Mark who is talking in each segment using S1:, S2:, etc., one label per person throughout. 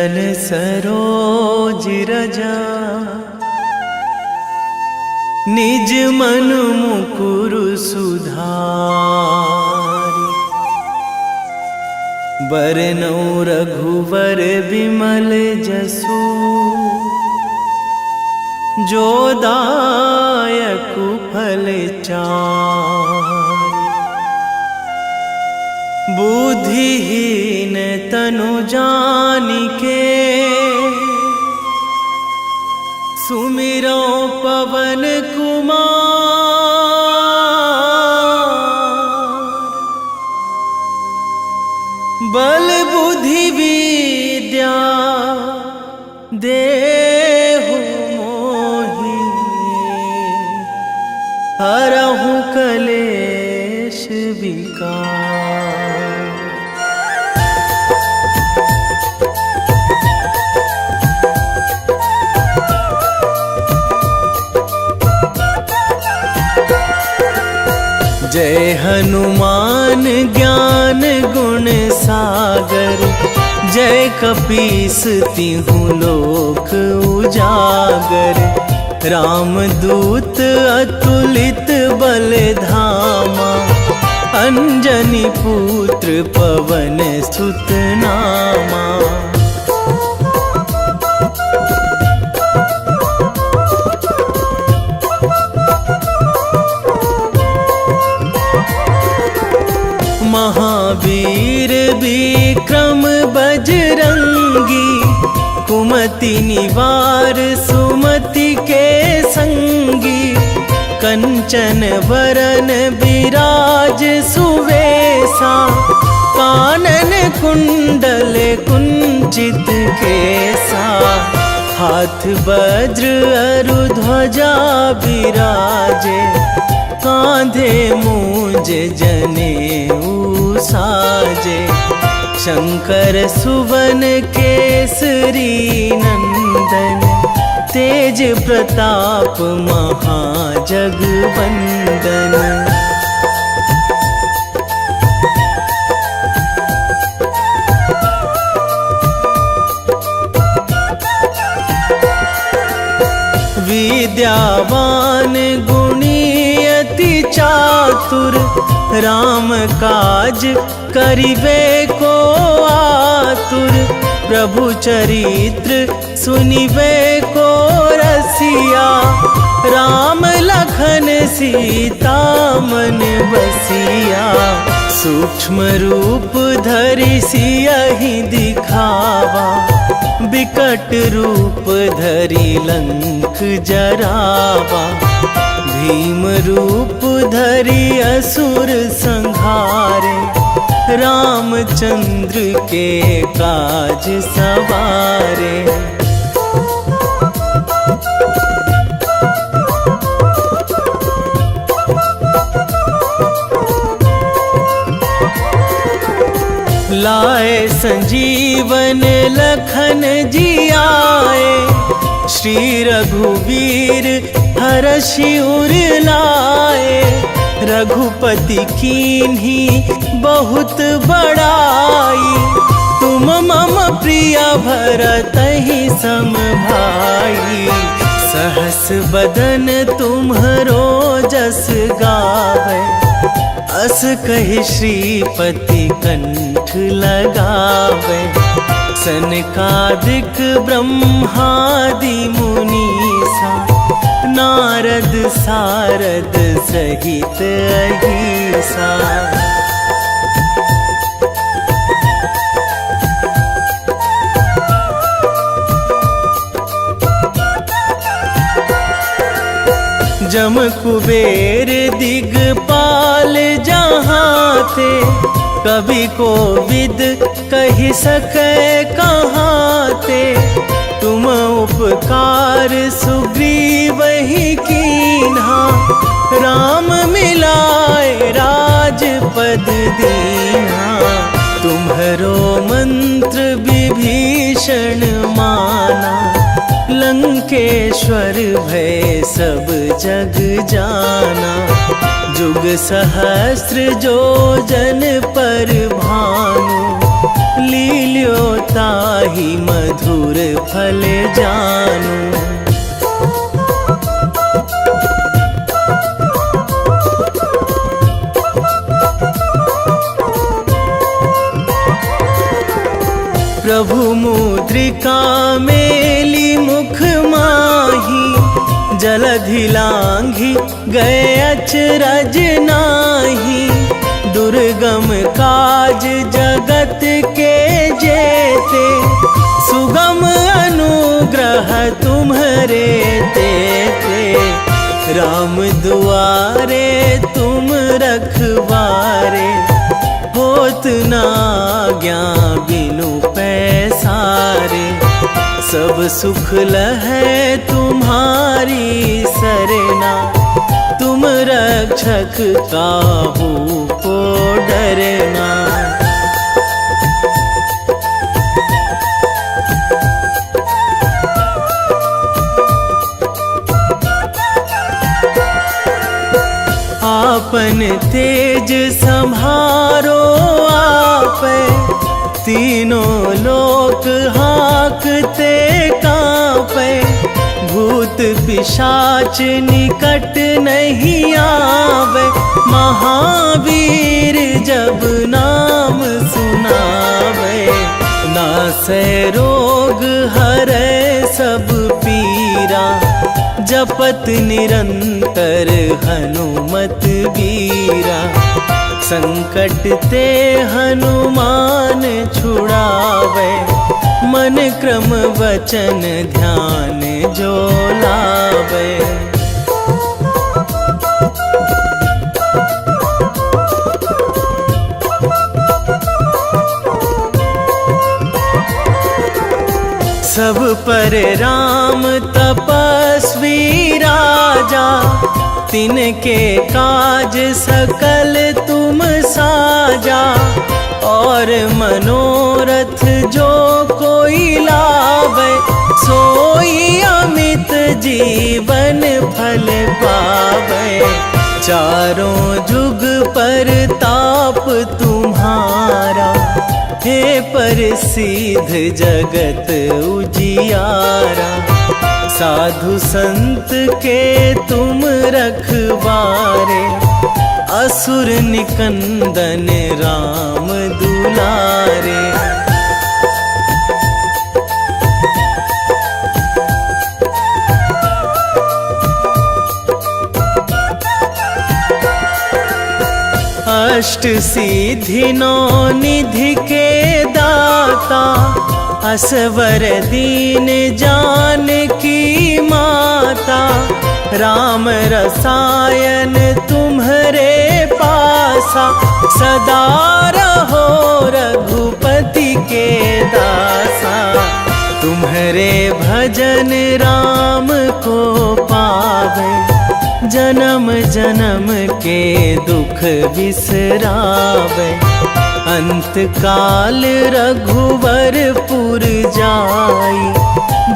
S1: चरण सरोज रजा, निज मन मुकुर सुधारि। बरनौ रघुवर विमल जसु, जो दायक फल चारि। बुद्धिहीन तनु जानिके, सुमिरो पवन कुमार। बल बुद्धि विद्या देहु मोहि, हरहु कलेश विकार। जय हनुमान ज्ञान गुण सागर, जय कपीस तिहुँ लोक उजागर। रामदूत अतुलित बल धामा, अंजनी पुत्र पवन सुत नामा। महावीर विक्रम बजरंगी, कुमति निवार सुमति के संगी। कंचन वरन विराज सुवेशा, कानन कुंडल कुंचित केसा। हाथ वज्र अरु ध्वजा विराजे, कांधे मूंज जनेऊ साजे। शंकर सुवन केसरी नंदन, तेज प्रताप महाजगवंदन। विद्यावान गुणी अति चातुर, राम काज करिबे को आतुर। प्रभु चरित्र सुनिबे को रसिया, राम लखन सीता मन बसिया। सूक्ष्म रूप धरि सियहि दिखावा, बिकट रूप धरि लंक जरावा। भीम रूप धरि असुर संहारे, रामचंद्र के काज सवारे। लाए संजीवन लखन जियाए, श्री रघुवीर हरषि उर लाए। रघुपति कीन्ही बहुत बड़ाई, तुम मम प्रिय भरतहि सम भाई। सहस बदन तुम्हरो जस गावै, अस कहि श्रीपति कंठ लगावै। सनकादिक ब्रह्मादि मुनीसा, नारद सारद सहित अहिसा। जम कुबेर दिगपाल जहाँ थे, कवि कोविद कहि सकै कहाँ ते। तुम उपकार सुग्रीवहि कीन्हा, राम मिलाए राजपद दीन्हा। तुम्हरो मंत्र विभीषण माना, लंकेश्वर भय सब जग जाना। जुग सहस्र जो जन पर भानु, लील्यो ताहि मधुर फल जानू। प्रभु मुद्रिका मेली मुख माही, जलधि लांघी गए अचरज नाही। दुर्गम काज जगत के जेते, सुगम अनुग्रह तुम्हरे तेते। राम दुआरे तुम रखवारे, होत ना आज्ञा बिनु पैसारे। सब सुख लहै तुम्हारी सरना, तुम रक्षक काहू को डरना। आपन तेज संभारो आपै, तीनों लोक हाकते कांपै। भूत पिशाच निकट नहीं आवे, महावीर जब नाम सुनावे। नासै रोग हरै सब पीरा, जपत निरंतर हनुमत बीरा। संकट ते हनुमान छुड़ावे, मन क्रम वचन ध्यान जो लावे। सब पर राम तपस्वी राजा, तिनके काज सकल तुम साजा। और मनोरथ जो कोई लावे, सोई अमित जीवन फल पावे। चारों जुग पर ताप तुम्हारा, हे प्रसिद्ध जगत उजियारा। साधु संत के तुम रखवारे, असुर निकंदन राम दुलारे। अष्ट सिद्धि नौ निधि के दाता, असवर दीन जानकी माता। राम रसायन तुम्हरे पासा, सदा रहो रघुपति के दासा। तुम्हरे भजन राम को पावे, जन्म जन्म के दुख बिसरावे। अंत काल रघुवरपुर जाई,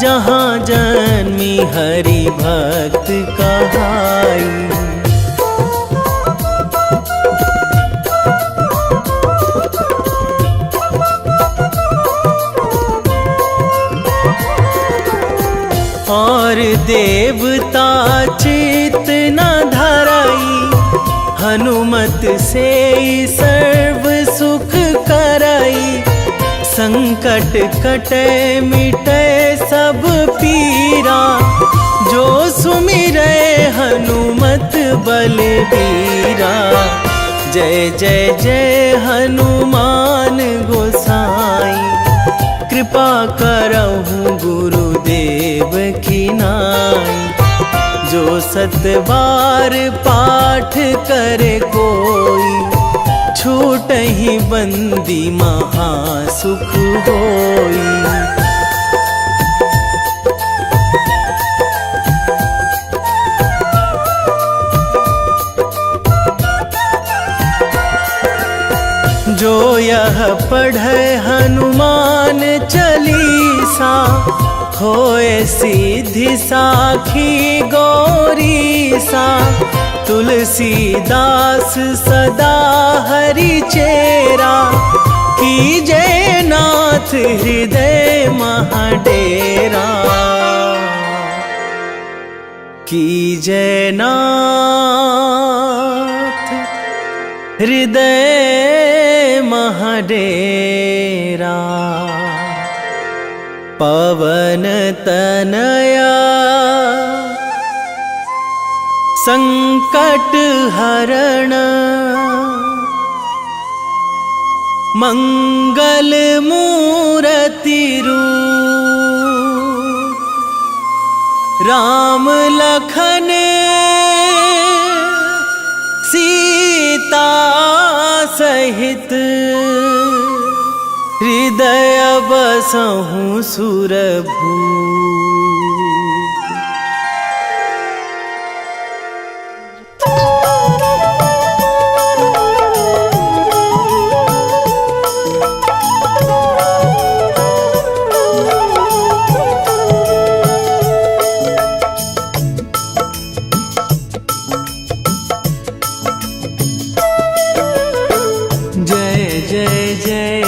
S1: जहाँ जन्मी हरि भक्त कहाई। और देवता चित न धराई, हनुमत से सर्व सुख कराई। संकट कटे मिटे सब पीरा, जो सुमिरै हनुमत बलबीरा। जय जय जय हनुमान गोसाई, कृपा करहु गुरुदेव की नाई। जो सतबार पाठ करे कोई, छूटहि बंदी महासुख होई। जो यह पढ़े हनुमान चालीसा, सा होए सीधी साखी गौरी सा। तुलसीदास सदा हरि चेरा कीजे नाथ हृदय महाडेरा। कीजे नाथ हृदय महाडेरा। पवन तनया संकट हरण मंगल मूर्ति रूप। राम लखन सीता सहित हृदय बसहु सुरभूप। जय जय जय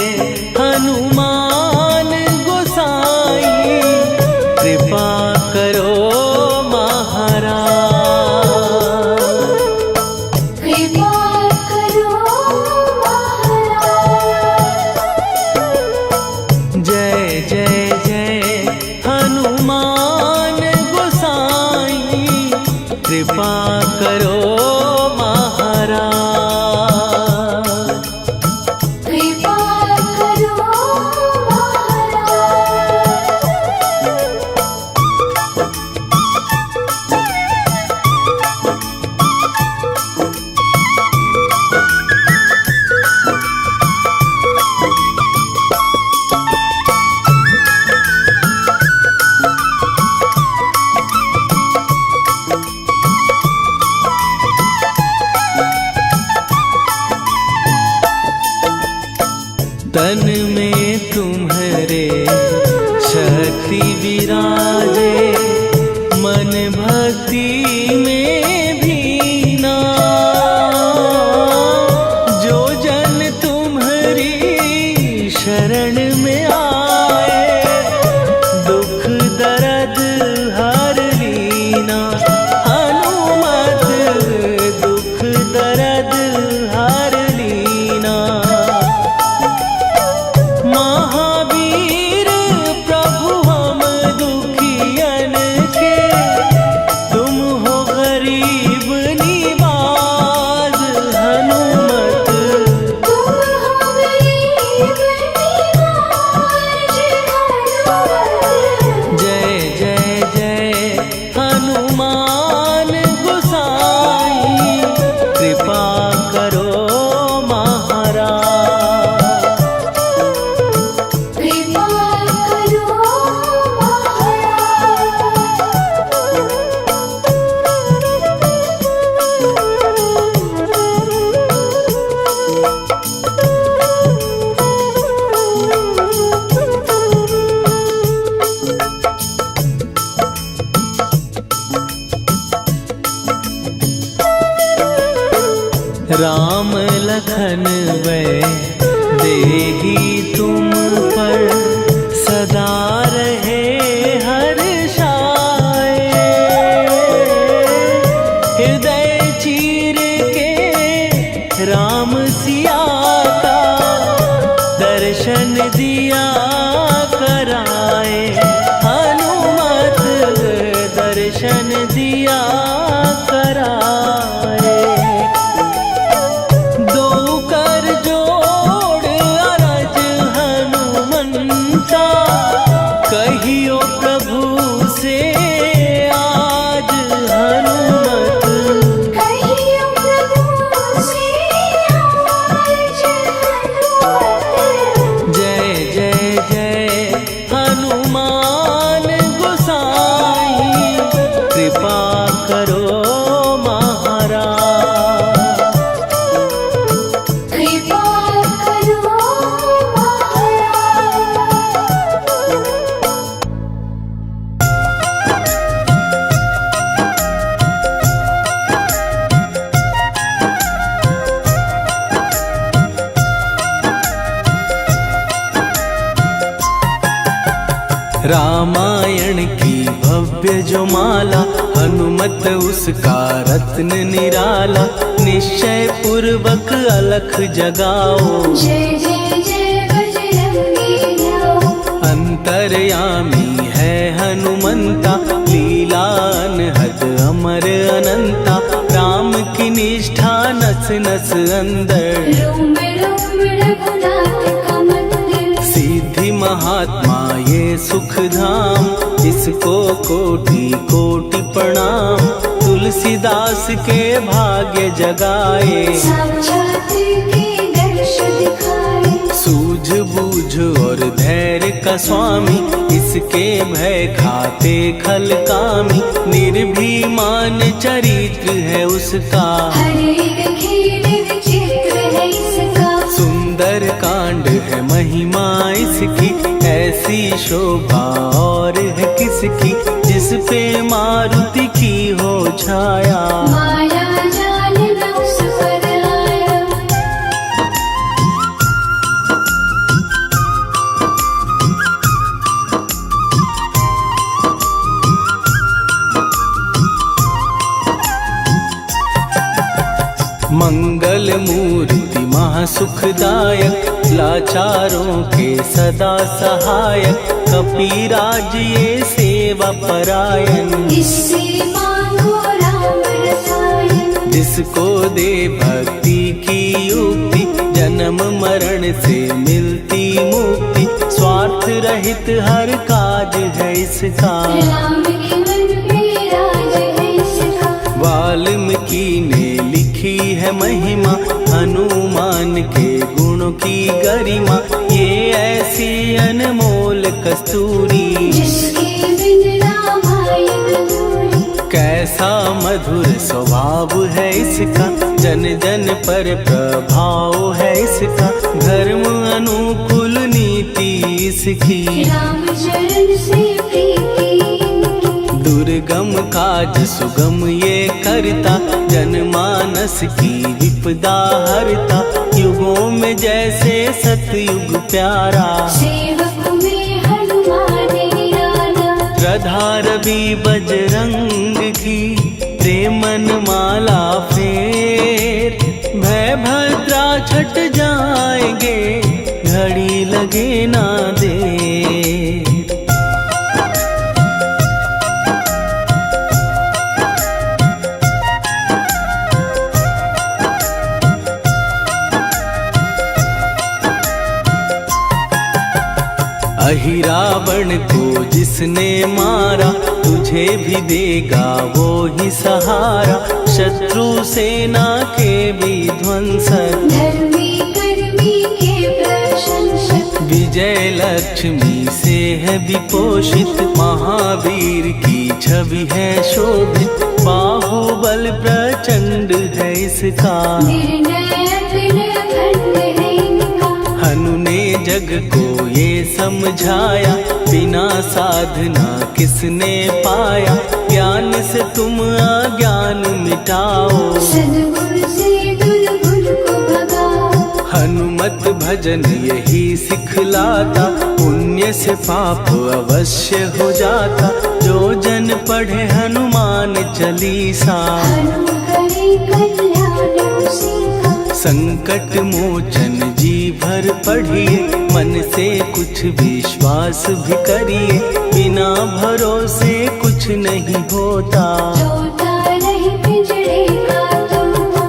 S1: हनुमान गोसाई कृपा करो महाराज।
S2: कृपा करो महाराज।
S1: जय जय जय हनुमान गोसाई कृपा करो महाराज।
S2: कृपा करो
S1: तन में तुम्हारे शक्ति विराजे मन भक्ति में भीना। जो जन तुम्हारी शरण में आए दुख दर्द हर लीना। हनुमत दुख दर्द हर लीना। महावीर प्रभु हम दुखिया रामायण की भव्य जो माला, हनुमत उसका रत्न निराला। निश्चय पूर्वक अलख जगाओ,
S2: जय जय जय बजरंगी जाओ।
S1: अंतर्यामी है हनुमंता, लीला अनहद अमर अनंता। राम की निष्ठा नस नस अंदर,
S2: रोम रोम रघुनाथ का मंदिर।
S1: सिद्धि महात्मा ये सुख धाम, इसको कोटि कोटि प्रणाम। तुलसीदास के भाग्य जगाए,
S2: साक्षात के दर्श दिखाए।
S1: सूझ बूझ और धैर्य का स्वामी, इसके भय खाते खल कामी। निर्भीमान चरित्र है उसका,
S2: हर एक खेल विचित्र है इसका।
S1: सुंदर कांड है महिमा इसकी। ऐसी शोभा और है किसकी, जिस पे मारुति की हो छाया।
S2: माया जाल न उस पर आया।
S1: मंगल मूर्ति महासुखदायक, लाचारों के सदा सहायक। कपीराज ये सेवा परायण,
S2: इससे मांगो राम रसायन।
S1: जिसको दे भक्ति की युक्ति, जन्म मरण से मिलती मुक्ति। स्वार्थ रहित हर काज है इसका,
S2: राम के मन में राज है इसका।
S1: वाल्मीकि ने लिखी है महिमा, हनुमान के गुणों की गरिमा। ये ऐसी अनमोल कस्तूरी,
S2: जिसके बिन रामायण अधूरी।
S1: कैसा मधुर स्वभाव है इसका, जन जन पर प्रभाव है इसका। धर्म अनुकूल नीति इसकी,
S2: राम चरण से प्रीति।
S1: दुर्गम काज सुगम ये करता, जनमानस की विपदा हरता। युगों में जैसे सतयुग प्यारा,
S2: सेवक में हनुमान निराला।
S1: श्रद्धा रवि बजरंग की, प्रेमन माला फेर। भय भद्रा छट जाएंगे, घड़ी लगे ना देर। अहिरावण को जिसने मारा, तुझे भी देगा वो ही सहारा। शत्रु सेना के विध्वंसक,
S2: धर्मी कर्मी के प्रशंसक।
S1: विजय लक्ष्मी से है विपोषित, महावीर की छवि है शोभित। बाहुबल प्रचंड है इसका,
S2: निर्णय अखंड है इनका।
S1: हनु ने जग को ये समझाया, बिना साधना किसने पाया। ज्ञान से तुम अज्ञान मिटाओ,
S2: सद्गुरु से दुर्गुण को भगाओ।
S1: हनुमत भजन यही सिखलाता, पुण्य से पाप अवश्य हो जाता। जो जन पढ़े हनुमान चालीसा,
S2: हनु करे कल्याण उसी का।
S1: संकट मोचन जी भर पढ़िए, मन से कुछ विश्वास भी करिए। बिना भरोसे कुछ नहीं होता,
S2: जोता रहे पिंजड़े का तोता।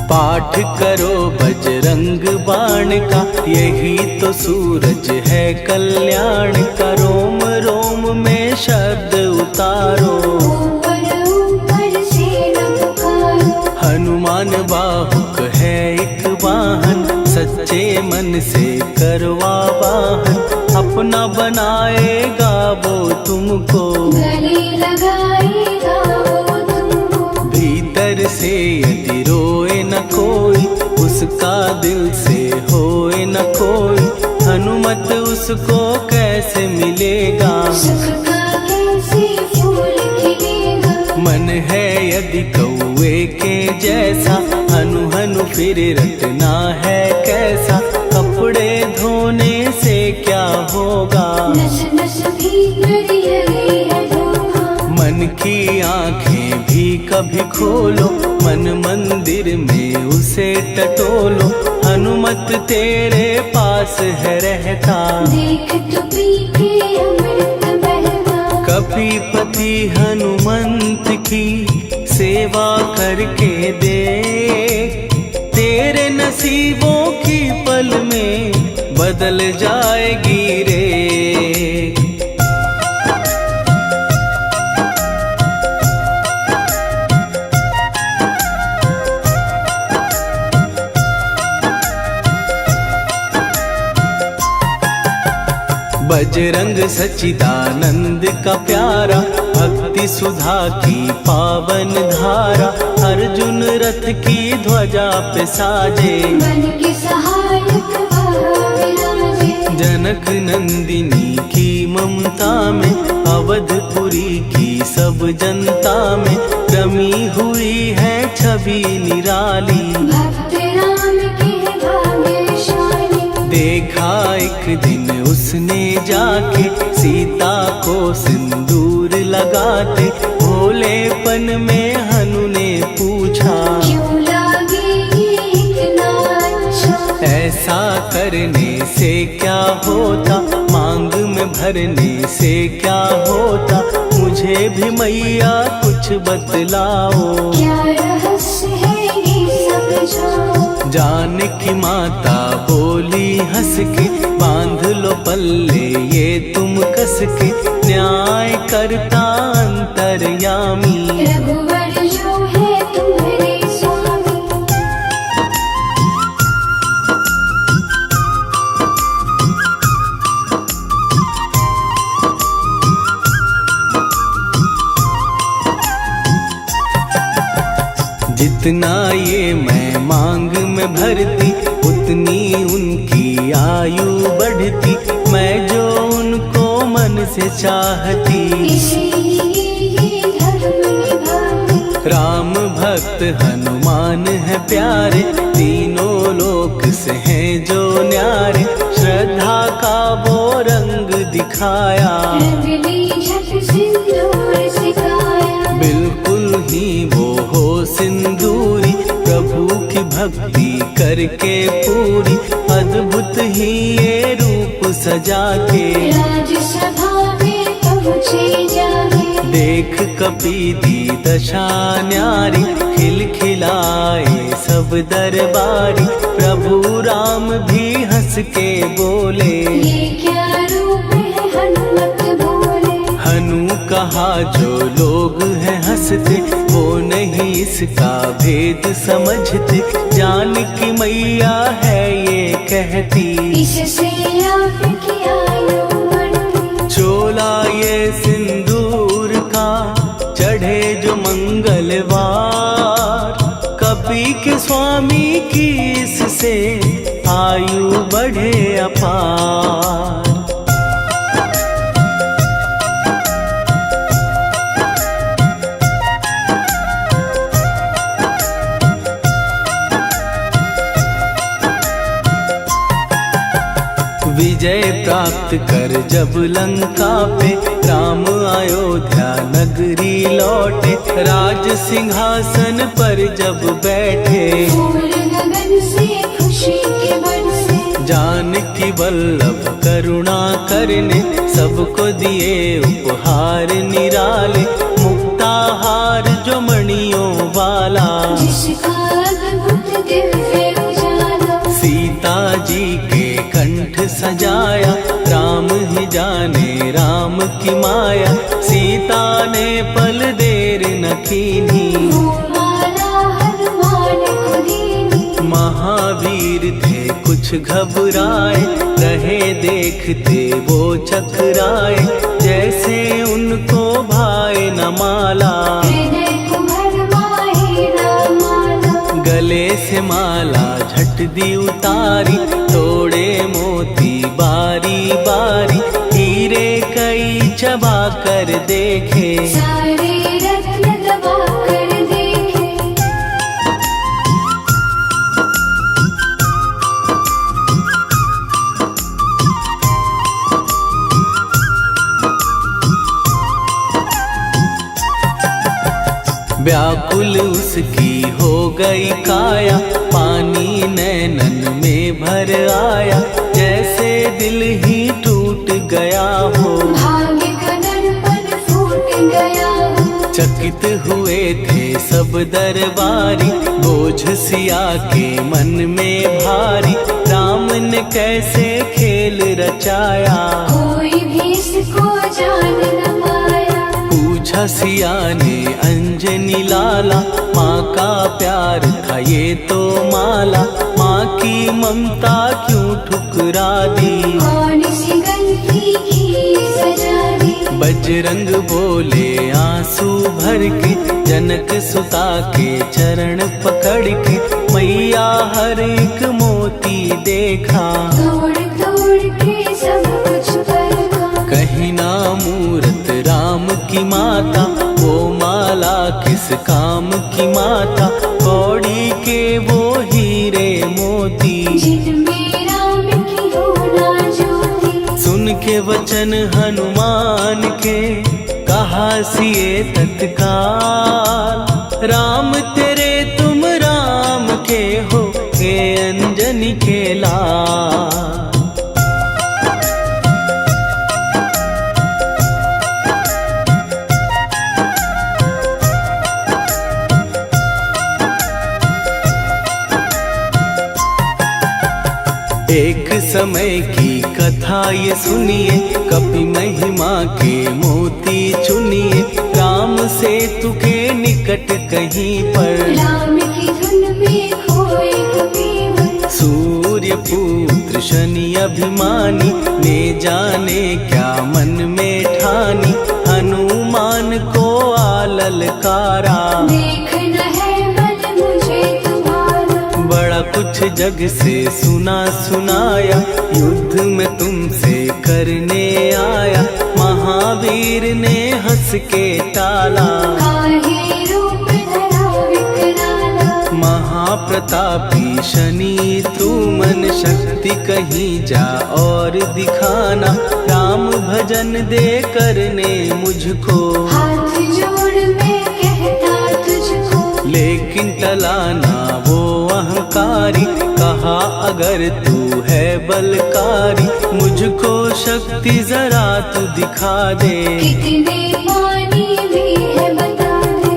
S1: पाठ करो बजरंग बाण का, यही तो सूरज है कल्याण का। रोम रोम में शब्द उतारो,
S2: ऊपर ऊपर से न पुकारो।
S1: हनुमान बाहुक है एक वाहन, सच्चे मन से करवा वाहन। अपना बनाएगा वो तुमको,
S2: गले लगाएगा वो तुमको।
S1: भीतर से यदि रोए न कोई, उसका दिल से होए न कोई। हनुमत उसको कैसे मिलेगा,
S2: सुख का कैसे से फूल खिलेगा।
S1: मन है यदि कौवे के जैसा, हनु हनु फिर रटना है कैसा। कपड़े धोने से क्या होगा,
S2: नस नस भीतर लगी है धोखा।
S1: मन की आंखें भी कभी खोलो, मन मंदिर में उसे टटोलो। हनुमत तेरे पास है रहता,
S2: देख तो पी के अमृत बहता।
S1: कपीपति हनुमंत की सेवा करके दे, तेरे नसीबों की पल में बदल जाएगी रे। बजरंग सच्चिदानंद का प्यारा, भक्ति सुधा की पावन धारा। अर्जुन रथ की ध्वजा पे साजे,
S2: मन के सहायक वहाँ विराजे।
S1: जनक नंदिनी की ममता में, अवधपुरी की सब जनता में रमी हुई है छवि निराली।
S2: भक्त राम के भाग्यशाली,
S1: देखा एक दिन उसने जाके सीता को सिंदूर लगाते। भोलेपन में हनु ने पूछा,
S2: क्यों लागे ये इतना अच्छा।
S1: ऐसा करने से क्या होता, मांग में भरने से क्या होता। मुझे भी मैया कुछ बतलाओ,
S2: क्या रहस्य है ये सब जाओ।
S1: जानकी माता बोली हंस के, बांध लो पल्ले ये तुम कस के। न्याय करता अंतर्यामी,
S2: रघुवर जो है तुम्हारे स्वामी।
S1: जितना ये मैं मांग में भरती, उतनी उनकी आयु बढ़ती। मैं जो उनको मन से चाहती,
S2: इसीलिए ये धर्म निभाती।
S1: राम भक्त हनुमान है प्यारे, तीनों लोक से हैं जो न्यारे। श्रद्धा का वो रंग दिखाया,
S2: रंगली झट सिंदूर सिखाया।
S1: बिल्कुल ही वो हो सिंदूरी, प्रभु की भक्ति करके पूरी। अद्भुत ही ये रूप सजा के,
S2: राजसभा में पहुँचे जाके।
S1: देख कपीदी दशा न्यारी, खिलखिलाए सब दरबारी। प्रभु राम भी हंस के बोले,
S2: ये क्या रूप है हनुमत बोले।
S1: हनु कहा जो लोग हैं हंसते, वो नहीं इसका भेद समझते। जानकी मैया है ये कहती,
S2: इससे आपकी आयु बढ़ती।
S1: चोला ये सिंदूर का चढ़े जो मंगलवार। कपी के स्वामी की इससे आयु बढ़े अपार। विजय प्राप्त कर जब लंका पे, राम अयोध्या नगरी लौटे। राज सिंहासन पर जब बैठे,
S2: फूल गगन से खुशी के बरसे।
S1: जानकी वल्लभ करुणा करने, सबको दिए उपहार निराले। मुक्ताहार जो मणियों वाला,
S2: जिसका अद्भुत दिव्य उजाला।
S1: सीता जी के कंठ सजाया, राम ही जाने राम की माया। सीता ने पल देर न कीन्ही,
S2: वो माला हनुमान को दीनी।
S1: महावीर थे कुछ घबराए, रहे देखते वो चकराए। जैसे उनको भाए न माला,
S2: हृदय को भरमाए रामाला।
S1: गले से माला झट दी उतारी, तोड़े मोती बारी बारी। हीरे कई चबा कर देखे।
S2: सारे रत्न दबा कर देखे।
S1: व्याकुल उसकी हो गई काया, पानी नैनन में भर आया, जैसे दिल ही टूट गया हो।
S2: भाग्य का दर्पण फूट गया हो।
S1: चकित हुए थे सब दरबारी, बोझ सिया के मन में भारी, राम ने कैसे खेल रचाया।
S2: कोई भी इसको जान न पाया।
S1: पूछा सिया ने अंजनी लाला, माँ का प्यार था ये तो माला, माँ की ममता क्यों ठुकरा दी।
S2: कौन सी गलती की सजा दी।
S1: बजरंग बोले आंसू भर के, जनक सुता के चरण पकड़ के, मैया हर एक मोती देखा।
S2: तोड़ तोड़ के सब कुछ परखा।
S1: कहीं ना मूरत राम की माता, वो माला किस काम की माता, कौड़ी के वो हीरे मोती।
S2: जिनमें राम की हो ना ज्योति।
S1: सुन के वचन हनुमान के, कहा सिए तत्काल, राम तेरे तुम राम के हो, हे अंजनी के लाल। एक समय की कथा ये सुनिए, कपि महिमा के मोती चुनिए, राम सेतु के निकट कहीं पर,
S2: राम की धुन में खोए कबीर।
S1: सूर्य पुत्र शनि अभिमानी, ने जाने क्या मन में ठानी, हनुमान को आललकारा।
S2: देखना है बल मुझे तुम्हारा।
S1: बड़ा कुछ जग से सुना सुनाया, युद्ध में तुमसे करने आया, महावीर ने हंस के टाला।
S2: काहे रूप धरा विकराला।
S1: महाप्रतापी शनि तू मन शक्ति कहीं जा और दिखाना, राम भजन दे करने मुझको।
S2: हाथ जोड़ मैं कहता तुझको।
S1: लेकिन टलाना वो अहंकारी, कहा अगर तू है बलकारी, मुझको शक्ति जरा तू दिखा दे।
S2: कितने पानी भी है बता दे।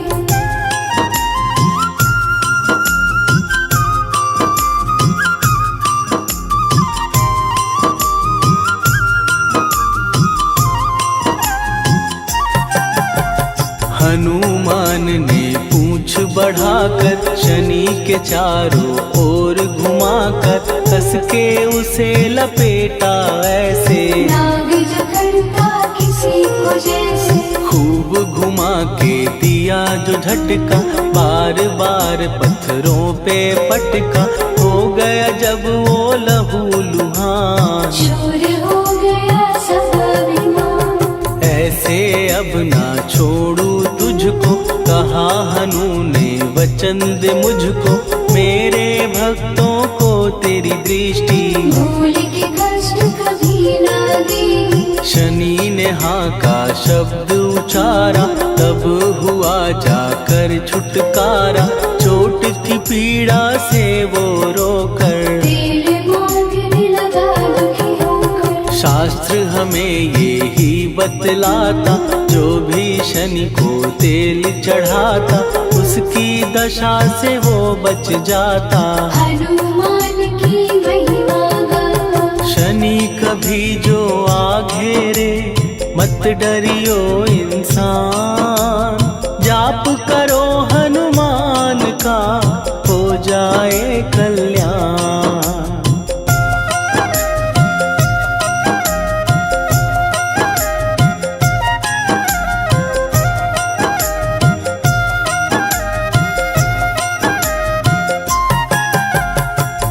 S1: हनुमान ने पूंछ बढ़ाकर, शनि के चारों ओर घुमाकर, कस के उसे लपेटा ऐसे।
S2: नाग जो करता किसी को जैसे।
S1: खूब घुमा के दिया जो झटका, बार बार पत्थरों पे पटका, हो गया जब वो लहू लुहान।
S2: चूर हो गया सब अभिमान।
S1: ऐसे अब ना छोड़ू तुझको, कहा हनु ने वचन दे मुझको, मेरे भक्तों को तेरी दृष्टि।
S2: भूल के कष्ट कभी ना देगी।
S1: शनि ने हाँ का शब्द उचारा, तब हुआ जाकर छुटकारा, चोट की पीड़ा से वो रोकर।
S2: तेल मांगने लगा दुखी होकर।
S1: शास्त्र हमें ये ही बतलाता, जो भी शनि को तेल चढ़ाता, उसकी दशा से वो बच जाता।
S2: हनुमान की महिमा गाता।
S1: शनि कभी जो आ घेरे, मत डरियो इंसान, जाप करो हनुमान का, हो जाए कल्याण।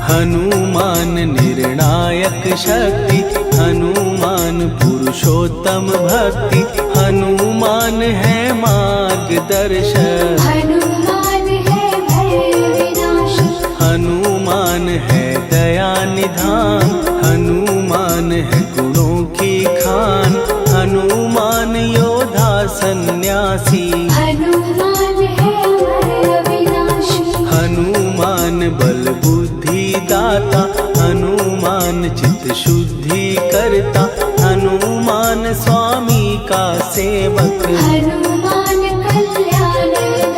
S1: हनुमान निर्णायक शक्ति, हनुमान पुरुषोत्तम पुरुषोत्तम भक्ति, हनुमान है मार्गदर्शक।
S2: हनुमान है भय विनाशक,
S1: हनुमान है दया निधान, हनुमान है गुणों की खान, हनुमान योद्धा सन्यासी।
S2: हनुमान है अमर अविनाशी,
S1: हनुमान बल बुद्धि दाता, हनुमान चित्त शुद्धि करता, हनुमान स्वामी का सेवक।
S2: हनुमान कल्याणदायक,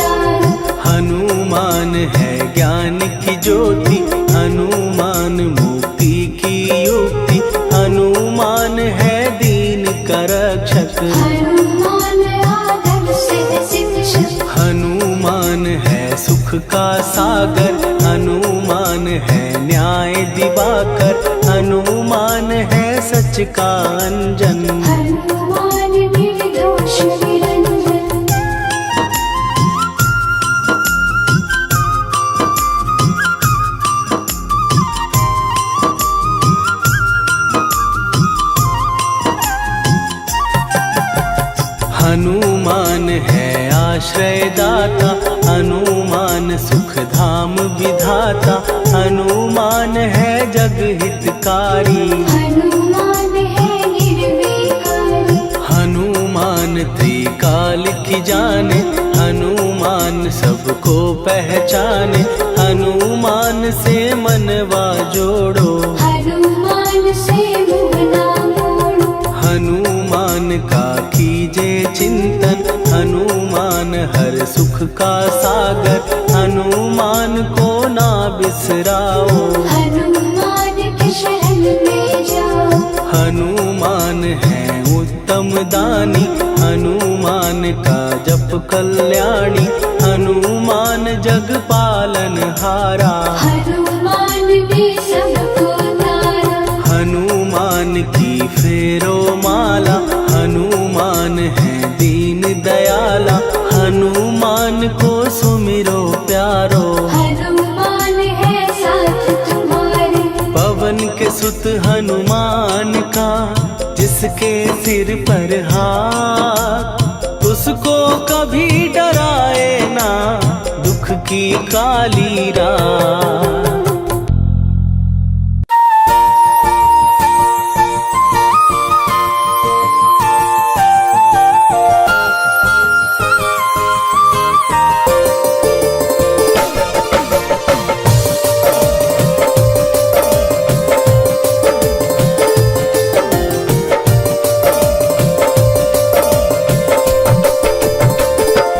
S1: हनुमान है ज्ञान की ज्योति, हनुमान मुक्ति की युक्ति, हनुमान है दीन का रक्षक।
S2: हनुमान आदर से शिक्षक,
S1: हनुमान है सुख का सागर, हनुमान है न्याय दिवाकर, हनुमान है सच का अंजन।
S2: हनुमान निर्दोष निरंजन।
S1: हनुमान है आश्रय दाता, हनुमान सुख धाम विधाता, हनुमान है जग हितकारी।
S2: हनुमान है निर्विकारी,
S1: हनुमान त्रिकाल की जाने, हनुमान सबको पहचाने, हनुमान से मनवा जोड़ो।
S2: हनुमान से मुँह ना मोड़ो,
S1: हनुमान का कीजे चिंतन, हनुमान हर सुख का सागर, हनुमान को ना बिसराओ।
S2: हनुमान के शरण में जाओ।
S1: हनुमान है उत्तम दानी, हनुमान का जप कल्याणी, हनुमान जग पालन हारा।
S2: हनुमान ने सबको तारा,
S1: हनुमान की फेरो माला, हनुमान है दीन दयाला, हनुमान को सुमिरो प्यारो।
S2: हनुमान है साथ तुम्हारे,
S1: पवन के सुत हनुमान का, जिसके सिर पर हाथ, उसको कभी डराए ना दुख की काली रात।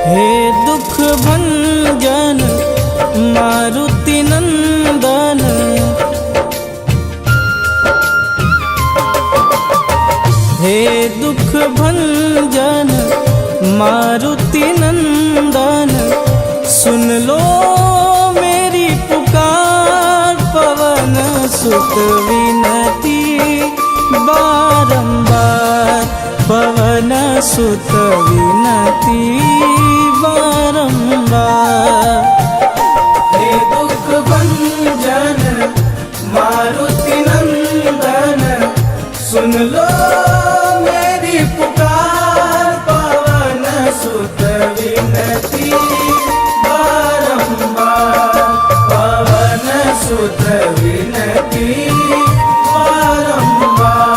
S1: हे दुख भंजन मारुति नंदन, हे दुख भंजन मारुति नंदन, सुन लो मेरी पुकार, पवन सुत विनती बारंबार, पवन सुत विनती बारंबार। हे दुख भंजन मारुति नंदन, सुन लो मेरी पुकार, पवन सुत विनती बारंबार, पवन सुत विनती बारंबार।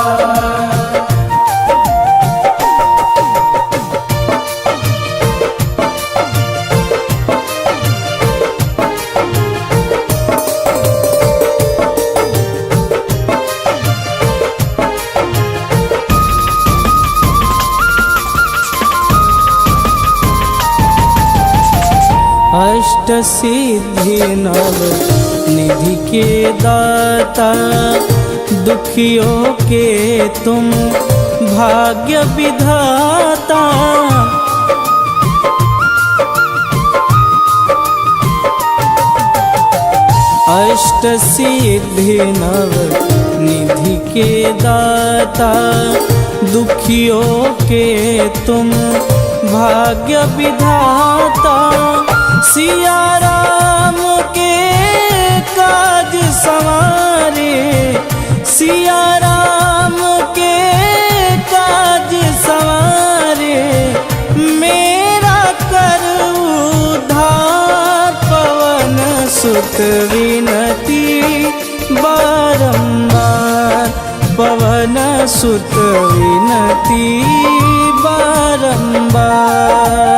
S1: अष्ट सिद्धि नव निधि के दाता, दुखियों के तुम भाग्य विधाता। अष्ट सिद्धि नव निधि के दाता, दुखियों के तुम भाग्य विधाता। सिया राम के काज सवारे, सिया राम के काज सुत विनती बारंबार, पवन सुत विनती बारंबार।